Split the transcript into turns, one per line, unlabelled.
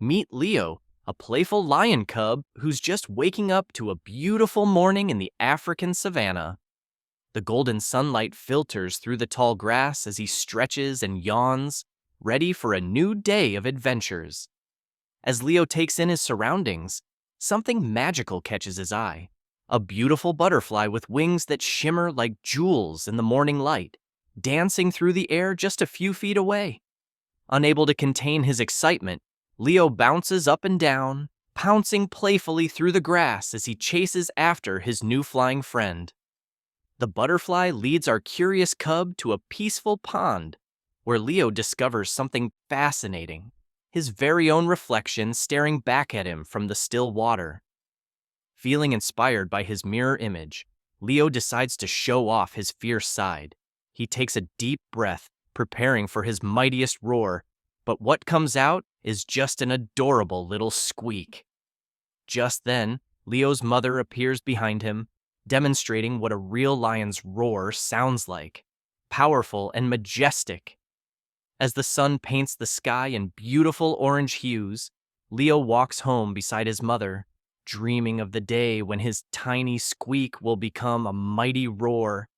Meet Leo, a playful lion cub who's just waking up to a beautiful morning in the African savanna. The golden sunlight filters through the tall grass as he stretches and yawns, ready for a new day of adventures. As Leo takes in his surroundings, something magical catches his eye. A beautiful butterfly with wings that shimmer like jewels in the morning light, dancing through the air just a few feet away. Unable to contain his excitement, Leo bounces up and down, pouncing playfully through the grass as he chases after his new flying friend. The butterfly leads our curious cub to a peaceful pond, where Leo discovers something fascinating, his very own reflection staring back at him from the still water. Feeling inspired by his mirror image, Leo decides to show off his fierce side. He takes a deep breath, preparing for his mightiest roar, but what comes out is just an adorable little squeak. Just then, Leo's mother appears behind him, demonstrating what a real lion's roar sounds like, powerful and majestic. As the sun paints the sky in beautiful orange hues, Leo walks home beside his mother, dreaming of the day when his tiny squeak will become a mighty roar